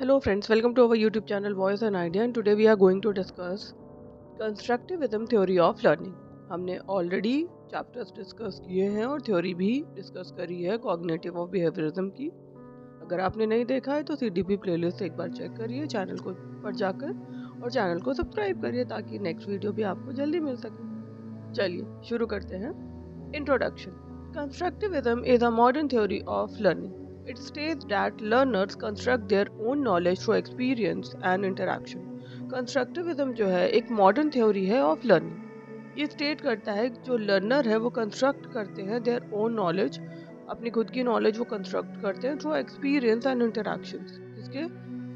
Hello friends, welcome to our YouTube channel Voice and Idea and today we are going to discuss Constructivism theory of learning. हमने already chapters discuss किए हैं और theory भी discuss करी है cognitive of behaviourism की। अगर आपने नहीं देखा है तो CDP प्लेलिस्ट एक बार चेक करिए चैनल को पर जाकर और चैनल को सब्सक्राइब करिए ताकि नेक्स्ट वीडियो भी आपको जल्दी मिल सके। चलिए शुरू करते हैं। Introduction. Constructivism is a modern theory of learning. It states that learners construct their own knowledge through experience and interaction. Constructivism जो है एक मॉडर्न थ्योरी है ऑफ लर्निंग। ये स्टेट करता है जो लर्नर है वो कंस्ट्रक्ट करते हैं देयर ओन नॉलेज, अपनी खुद की नॉलेज वो कंस्ट्रक्ट करते हैं थ्रू एक्सपीरियंस एंड इंटरैक्शंस। किसके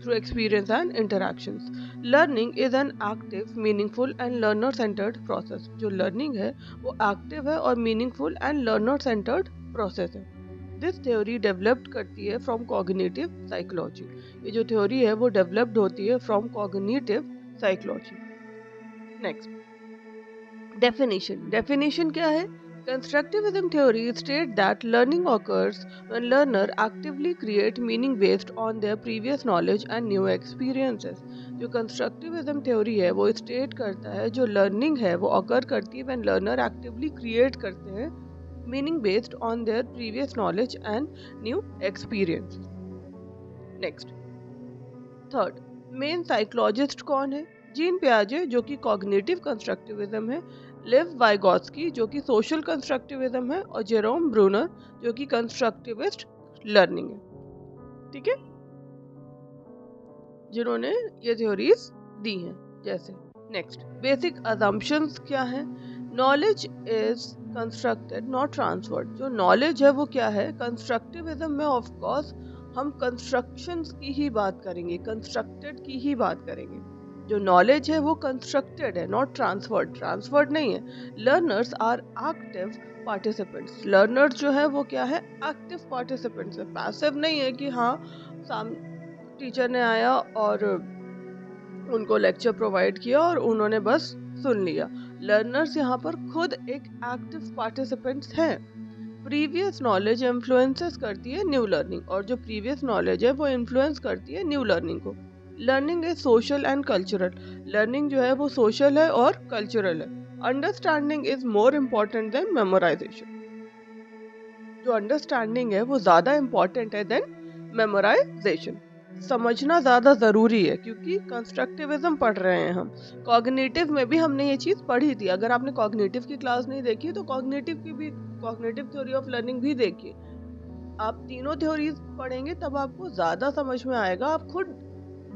through? Experience and interactions. Learning is an active, meaningful and learner centred process. जो लर्निंग है वो एक्टिव है और meaningful and learner centred process है। दिस थ्योरी डेवलप्ड करती है फ्रॉम कॉग्निटिव साइकोलॉजी। ये जो थ्योरी है वो डेवलप्ड होती है from cognitive psychology. Next, definition. Definition क्या है? Constructivism theory states that learning occurs when learner actively create meaning based on their previous knowledge and new experiences. जो constructivism theory है वो स्टेट करता है जो लर्निंग है वो occur करती है when learner actively create करते हैं meaning based on their previous knowledge and new experience. Next, third, main psychologist कौन है? जीन पियाजे जो कि कॉग्निटिव कंस्ट्रक्टिविज्म है, लिव वाइगोत्स्की जो कि सोशल कंस्ट्रक्टिविज्म है और जेरोम ब्रूनर जो कि कंस्ट्रक्टिविस्ट लर्निंग है। ठीक है, जिन्होंने ये थ्योरीज दी हैं। जैसे नेक्स्ट, बेसिक अजम्पशंस क्या है? Knowledge is constructed not transferred. जो नॉलेज है वो क्या है? कंस्ट्रक्टिविज्म में ऑफ कोर्स हम कंस्ट्रक्शंस की ही बात करेंगे, कंस्ट्रक्टेड की ही बात करेंगे। जो नॉलेज है वो कंस्ट्रक्टेड है, नॉट ट्रांसफर्ड। ट्रांसफर्ड नहीं है। Learners are active participants. Learners जो है वो क्या है? एक्टिव पार्टिसिपेंट्स है, पैसिव नहीं है कि हाँ टीचर ने आया और उनको लेक्चर प्रोवाइड किया और उन्होंने बस सुन लिया। लर्नर्स यहाँ पर खुद एक एक्टिव पार्टिसिपेंट्स हैं। प्रीवियस नॉलेज इन्फ्लुएंसेस करती है न्यू लर्निंग और जो प्रीवियस नॉलेज है वो इन्फ्लुएंस करती है न्यू लर्निंग को। Learning is social and cultural. Learning जो है वो सोशल है और कल्चरल है। Understanding is more important then memorisation. जो अंडरस्टैंडिंग है वो ज्यादा इम्पोर्टेंट है देन मेमोराइजेशन। समझना ज्यादा जरूरी है क्योंकि कंस्ट्रक्टिविज्म पढ़ रहे हैं हम। कॉग्निटिव में भी हमने ये चीज पढ़ी थी। अगर आपने कॉग्निटिव की क्लास नहीं देखी तो कॉग्निटिव की भी, कॉग्निटिव थ्योरी ऑफ लर्निंग भी देखिए। आप तीनों थ्योरीज पढ़ेंगे तब आपको ज्यादा समझ में आएगा, आप खुद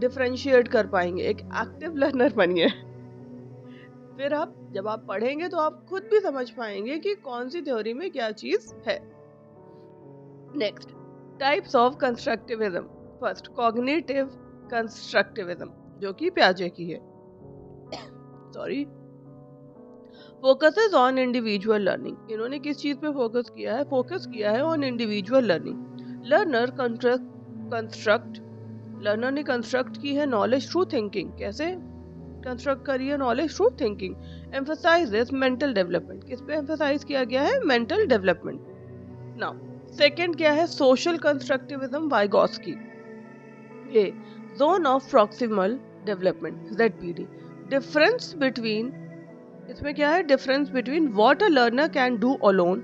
डिफरेंशिएट कर पाएंगे, एक एक्टिव लर्नर बनिए। फिर आप जब आप पढ़ेंगे तो आप खुद भी समझ पाएंगे कि कौन सी थ्योरी में क्या चीज है। Next, types of constructivism. First, cognitive constructivism जो कि पियाजे की है। Sorry, focuses on individual learning. इन्होंने किस चीज पे फोकस किया है? फोकस किया है on individual learning. Learner construct, learner ने कंस्ट्रक्ट की है नॉलेज थ्रू थिंकिंग। कैसे कंस्ट्रक्ट करी है knowledge? Through thinking. Emphasises mental development. किस पे एम्फसाइज किया गया है? Mental development. नाउ सेकंड क्या है? Social constructivism, Vygotsky. A, zone of proximal development, ZPD। Difference between, इसमें क्या है? Difference between what a learner can do alone,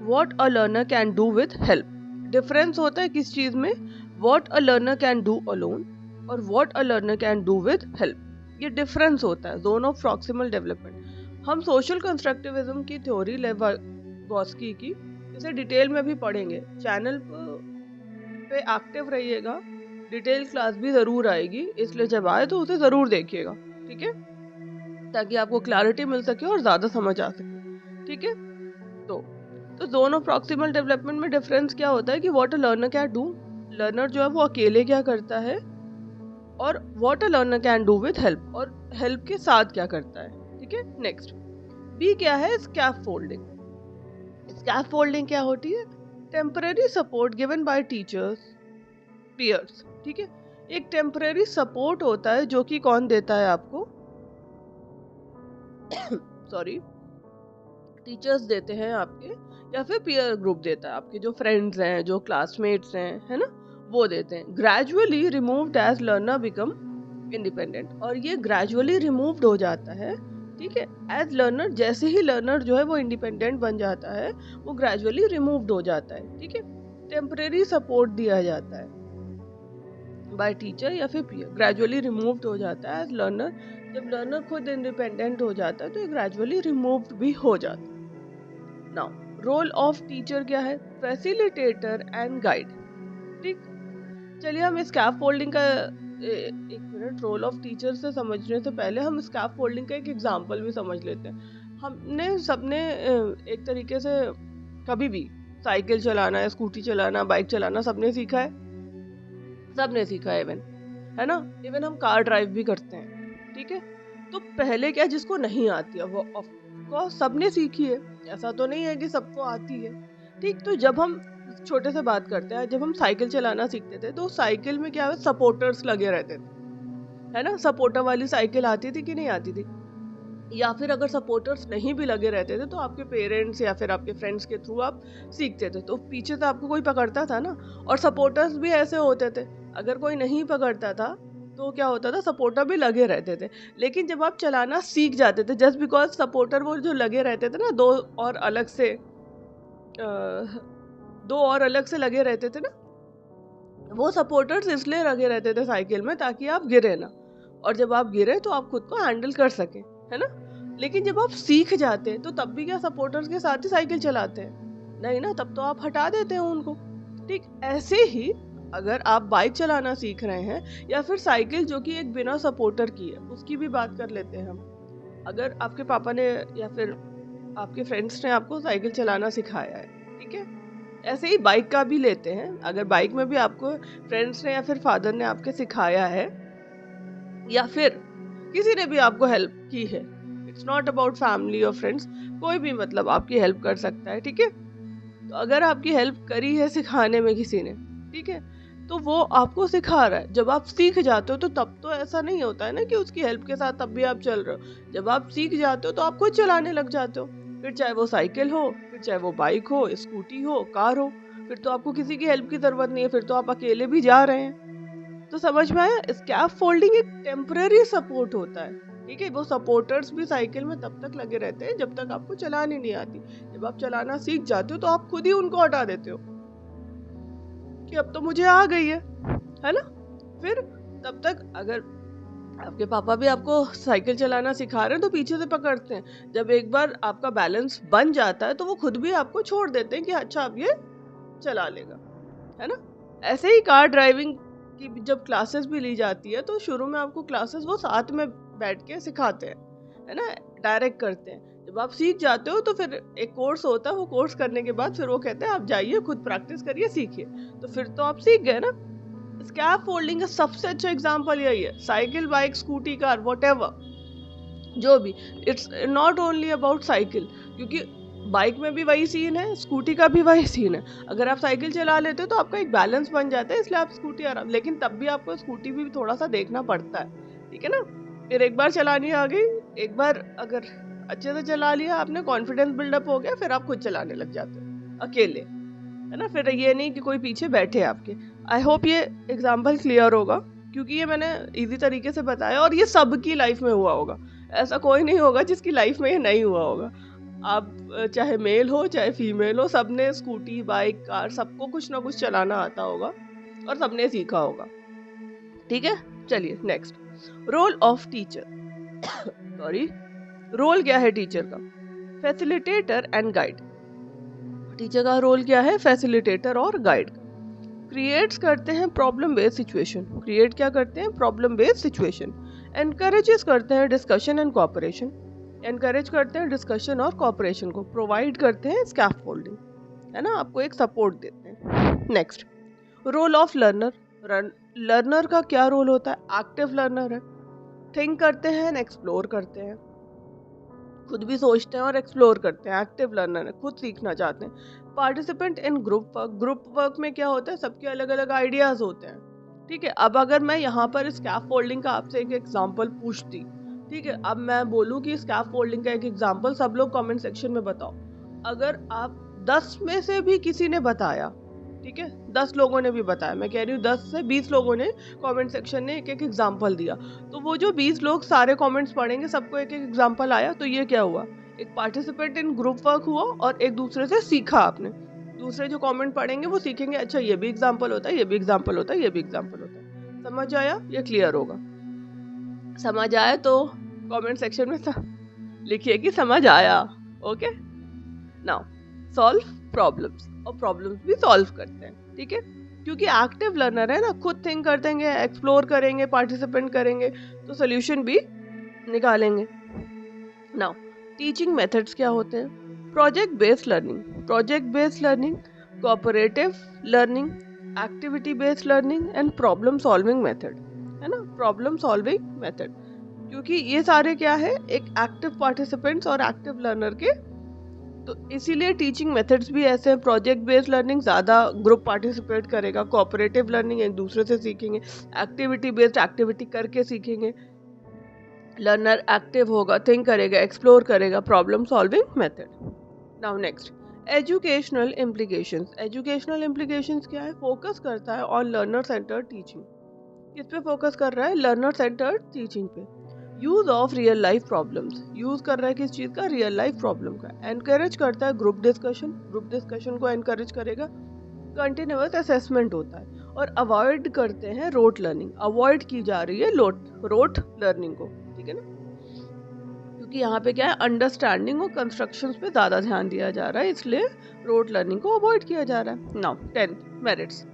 what a learner can do with help. Difference होता है किस चीज में? What a learner can do alone और what a learner can do with help. ये डिफरेंस होता है जोन ऑफ प्रॉक्सिमल डेवलपमेंट। हम सोशल कंस्ट्रक्टिविज्म की थ्योरी लेवागोस्की की इसे डिटेल में भी पढ़ेंगे। चैनल पे एक्टिव रहिएगा, डिटेल क्लास भी जरूर आएगी, इसलिए जब आए तो उसे जरूर देखिएगा। ठीक है, ताकि आपको क्लैरिटी मिल सके और ज्यादा समझ आ सके। ठीक है, तो जोन ऑफ प्रॉक्सिमल डेवलपमेंट में डिफरेंस क्या होता है कि what a learner can do, learner जो है वो अकेले क्या करता है, और what a learner can do with help, और हेल्प के साथ क्या करता है। ठीक है, नेक्स्ट, बी क्या है? स्कैफोल्डिंग। स्कैफोल्डिंग क्या होती है? Temporary support given by teachers, peers. ठीक है, एक टेम्पररी सपोर्ट होता है जो कि कौन देता है आपको? सॉरी, टीचर्स देते हैं आपके, या फिर पीयर ग्रुप देता है, आपके जो फ्रेंड्स हैं, जो क्लासमेट्स हैं, है ना, वो देते हैं। Gradually removed as learner become independent, और ये ग्रेजुअली रिमूव्ड हो जाता है, ठीक है, एज लर्नर। जैसे ही लर्नर जो है वो इंडिपेंडेंट बन जाता है, वो ग्रेजुअली रिमूव्ड हो जाता है, ठीक है। टेम्परेरी सपोर्ट दिया जाता है बाय टीचर या फिर पीयर। ग्रेजुअली रिमूव्ड हो जाता है एज लर्नर। जब लर्नर खुद इंडिपेंडेंट हो जाता है तो ये ग्रेजुअली रिमूव्ड भी हो जाता है। नाउ रोल ऑफ टीचर क्या है? फैसिलिटेटर एंड गाइड, ठीक। चलिए हम स्कैफोल्डिंग का एक मिनट, रोल ऑफ टीचर से समझने से पहले हम स्कैफोल्डिंग का एक एग्जांपल भी समझ लेते हैं। हमने सबने एक तरीके से कभी भी साइकिल चलाना, स्कूटी चलाना, बाइक चलाना सबने सीखा है, सबने सीखा है, इवन, है ना। इवन हम कार ड्राइव भी करते हैं, ठीक है। तो पहले क्या, जिसको नहीं आती है वो ऑफ कोर्स सबने सीखी है, ऐसा तो नहीं है कि सबको आती है, ठीक। तो जब हम छोटे से बात करते हैं, जब हम साइकिल चलाना सीखते थे तो साइकिल में क्या है, सपोर्टर्स लगे रहते थे, है ना। सपोर्टर वाली साइकिल आती थी कि नहीं आती थी? या फिर अगर सपोर्टर्स नहीं भी लगे रहते थे तो आपके पेरेंट्स या फिर आपके फ्रेंड्स के थ्रू आप सीखते थे, तो पीछे से आपको कोई पकड़ता था ना। और सपोर्टर्स भी ऐसे होते थे, अगर कोई नहीं पकड़ता था तो क्या होता था, सपोर्टर भी लगे रहते थे। लेकिन जब आप चलाना सीख जाते थे, जस्ट बिकॉज सपोर्टर वो जो लगे रहते थे ना, दो और अलग से लगे रहते थे ना, वो सपोर्टर्स इसलिए लगे रहते थे साइकिल में ताकि आप गिरे ना, और जब आप गिरे तो आप खुद को हैंडल कर सके, है ना। लेकिन जब आप सीख जाते हैं तो तब भी क्या सपोर्टर्स के साथ ही साइकिल चलाते हैं? नहीं ना, तब तो आप हटा देते हैं उनको, ठीक। ऐसे ही अगर आप बाइक चलाना सीख रहे हैं या फिर साइकिल जो कि एक बिना सपोर्टर की है, उसकी भी बात कर लेते हैं हम। अगर आपके पापा ने या फिर आपके फ्रेंड्स ने आपको साइकिल चलाना सिखाया है, ठीक है, ऐसे ही बाइक का भी लेते हैं। अगर बाइक में भी आपको फ्रेंड्स ने या फिर फादर ने आपके सिखाया है या फिर किसी ने भी आपको हेल्प की है, इट्स नॉट अबाउट फैमिली और फ्रेंड्स, कोई भी मतलब आपकी हेल्प कर सकता है, ठीक है। तो अगर आपकी हेल्प करी है सिखाने में किसी ने, ठीक है, तो वो आपको सिखा रहा है। जब आप सीख जाते हो तो तब तो ऐसा नहीं होता है ना कि उसकी हेल्प के साथ तब भी आप चल रहे हो। जब आप सीख जाते हो तो आप खुद चलाने लग जाते हो, फिर चाहे वो साइकिल हो, फिर चाहे वो बाइक हो, स्कूटी हो, कार हो, फिर तो आपको किसी की हेल्प की जरूरत नहीं है, फिर तो आप अकेले भी जा रहे हैं। तो समझ में आया? स्कैफोल्डिंग एक टेम्पररी सपोर्ट होता है, ठीक है। वो सपोर्टर्स भी साइकिल में तब तक लगे रहते हैं जब तक आपको चलानी नहीं आती। जब आप चलाना सीख जाते हो तो आप खुद ही उनको हटा देते हो कि अब तो मुझे आ गई है ना। फिर तब तक अगर आपके पापा भी आपको साइकिल चलाना सिखा रहे हैं तो पीछे से पकड़ते हैं। जब एक बार आपका बैलेंस बन जाता है तो वो खुद भी आपको छोड़ देते हैं कि अच्छा अब ये चला लेगा, है ना। ऐसे ही कार ड्राइविंग की जब क्लासेस भी ली जाती है तो शुरू में आपको क्लासेस वो साथ में बैठ के सिखाते हैं, है ना, डायरेक्ट करते हैं। जब आप सीख जाते हो तो फिर एक कोर्स होता है, वो कोर्स करने के बाद फिर वो कहते हैं आप जाइए खुद प्रैक्टिस करिए, सीखिए। तो फिर तो आप सीख गए ना। स्कैफोल्डिंग का सबसे अच्छा एग्जांपल यही है। Cycle, bike, scooty, car, whatever जो भी, it's not only about cycle, क्योंकि बाइक में भी वही सीन है, स्कूटी का भी वही सीन है। अगर आप साइकिल चला लेते हो तो आपका एक बैलेंस बन जाता है, इसलिए आप स्कूटी आराम, लेकिन तब भी आपको स्कूटी भी थोड़ा सा देखना पड़ता है, ठीक है ना। फिर एक बार चलानी आ गई, एक बार अगर अच्छे से चला लिया आपने, कॉन्फिडेंस बिल्डअप हो गया, फिर आप खुद चलाने लग जाते हो अकेले, है ना। फिर ये नहीं कि कोई पीछे बैठे आपके। आई होप ये एग्जाम्पल क्लियर होगा, क्योंकि ये मैंने इजी तरीके से बताया और ये सबकी लाइफ में हुआ होगा। ऐसा कोई नहीं होगा जिसकी लाइफ में ये नहीं हुआ होगा। आप चाहे मेल हो चाहे फीमेल हो, सबने स्कूटी, बाइक, कार, सबको कुछ ना कुछ चलाना आता होगा और सबने सीखा होगा, ठीक है। चलिए next, role of teacher. Sorry, role क्या है टीचर का? Facilitator and guide. टीचर का रोल क्या है? फैसिलिटेटर और गाइड। क्रिएट्स करते हैं प्रॉब्लम बेस्ड सिचुएशन। क्रिएट क्या करते हैं? Problem based situation. एनकरेजेस करते हैं डिस्कशन एंड कोऑपरेशन। एनकरेज करते हैं डिस्कशन और कोऑपरेशन को। प्रोवाइड करते हैं स्कैफोल्डिंग, है ना, आपको एक सपोर्ट देते हैं। Next, role of learner. Learner का क्या रोल होता है? एक्टिव लर्नर है। थिंक करते हैं, एक्सप्लोर करते हैं, खुद भी सोचते हैं और एक्सप्लोर करते हैं। एक्टिव लर्नर है, खुद सीखना चाहते हैं। Participant in group work. Group work में क्या होता है? सबके अलग अलग आइडियाज होते हैं, ठीक है। अब अगर मैं यहाँ पर स्कैफोल्डिंग का आपसे एक एग्जांपल पूछती, ठीक है, अब मैं बोलूँ कि स्कैफोल्डिंग का एक एग्जांपल, सब लोग कमेंट सेक्शन में बताओ। अगर आप 10 में से भी किसी ने बताया, ठीक है, 10 लोगों ने भी बताया, मैं कह रही हूँ 10 से 20 लोगों ने कमेंट सेक्शन ने एक एक एग्जांपल दिया, तो वो जो 20 लोग सारे कमेंट्स पढ़ेंगे, सबको एक एक एग्जांपल आया, तो ये क्या हुआ, एक पार्टिसिपेट इन ग्रुप वर्क हुआ और एक दूसरे से सीखा आपने। दूसरे जो कमेंट पढ़ेंगे वो सीखेंगे, अच्छा ये भी एग्जांपल होता है, ये भी एग्जांपल होता है, ये भी एग्जांपल होता है। समझ आया? ये क्लियर होगा। समझ आया तो कमेंट सेक्शन में लिखिए कि समझ आया। ओके, नाउ सॉल्व प्रॉब्लम्स, और प्रॉब्लम्स भी सॉल्व करते हैं, ठीक है, क्योंकि एक्टिव लर्नर है ना, खुद थिंक करते हैं, एक्सप्लोर करेंगे, पार्टिसिपेंट करेंगे, तो सोल्यूशन भी निकालेंगे। नाउ टीचिंग मेथड्स क्या होते हैं? Project based learning, cooperative learning, activity based learning and problem solving method, है ना, प्रॉब्लम सॉल्विंग मेथड, क्योंकि ये सारे क्या है, एक एक्टिव पार्टिसिपेंट्स और एक्टिव लर्नर के, तो इसीलिए टीचिंग मेथड्स भी ऐसे हैं। प्रोजेक्ट बेस्ड लर्निंग ज़्यादा ग्रुप पार्टिसिपेट करेगा, कोऑपरेटिव लर्निंग एक दूसरे से सीखेंगे, एक्टिविटी बेस्ड एक्टिविटी करके सीखेंगे, लर्नर एक्टिव होगा, थिंक करेगा, एक्सप्लोर करेगा, problem solving method. Now next, educational implications क्या है? फोकस करता है ऑन लर्नर सेंटर्ड टीचिंग। किस पे फोकस कर रहा है? लर्नर सेंटर्ड टीचिंग पे। Use of real life problems, use कर रहा है किस चीज का? रियल लाइफ प्रॉब्लम का। एनकरेज करता है ग्रुप डिस्कशन को एनकरेज करेगा। कंटिन्यूअस असेसमेंट होता है, और अवॉइड करते हैं रोट लर्निंग, अवॉइड की जा रही है रोट लर्निंग को, ठीक है ना, क्योंकि यहाँ पे क्या है, अंडरस्टैंडिंग और कंस्ट्रक्शंस पे ज्यादा ध्यान दिया जा रहा है, इसलिए रोट लर्निंग को अवॉइड किया जा रहा है। नाउ 10th,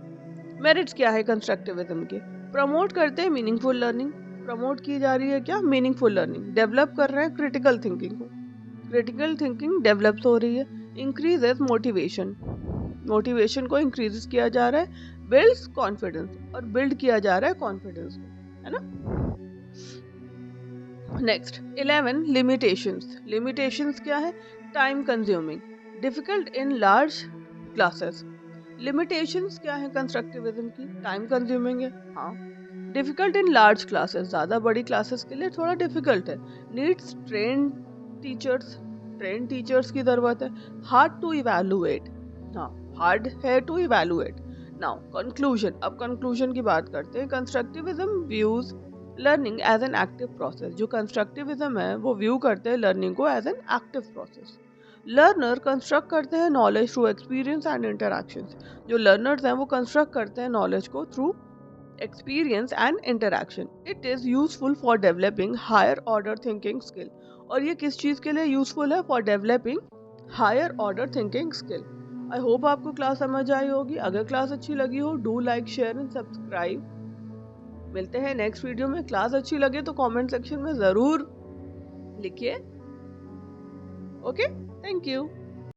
मेरिट्स क्या है कंस्ट्रक्टिविज्म के? प्रमोट करते हैं मीनिंगफुल लर्निंग, प्रमोट की जा रही है क्या? Meaningful learning. डेवलप कर रहे हैं क्रिटिकल थिंकिंग डेवलप हो रही है। इंक्रीजेस मोटिवेशन को इंक्रीज किया जा रहा है। बिल्ड्स कॉन्फिडेंस, और बिल्ड किया जा रहा है कॉन्फिडेंस को, है ना। नेक्स्ट 11, लिमिटेशंस क्या है? Time consuming, difficult in large classes. Limitations क्या है कंस्ट्रक्टिविज्म की? टाइम कंज्यूमिंग है, हाँ, डिफिकल्ट इन लार्ज क्लासेस, ज्यादा बड़ी क्लासेस के लिए थोड़ा डिफिकल्ट है। नीड्स ट्रेन टीचर्स की जरूरत है। हार्ड टू इवैल्यूएट, हाँ, हार्ड है टू इवैल्यूएट। नाउ कंक्लूजन, अब कंक्लूजन की बात करते हैं। Constructivism views learning as an active process, जो कंस्ट्रक्टिविज्म है वो व्यू करते हैं लर्निंग को as an active process. Learner construct करते हैं knowledge through experience and interactions, जो लर्नर्स हैं वो कंस्ट्रक्ट करते हैं नॉलेज को through experience and interaction. It is useful for developing higher order thinking skill, और ये किस चीज के लिए यूजफुल है? For developing higher order thinking skill. I hope आपको क्लास समझ आई होगी। अगर क्लास अच्छी लगी हो, do like, share and subscribe. मिलते हैं नेक्स्ट वीडियो में। क्लास अच्छी लगे तो कमेंट सेक्शन में जरूर लिखिए। Okay, thank you.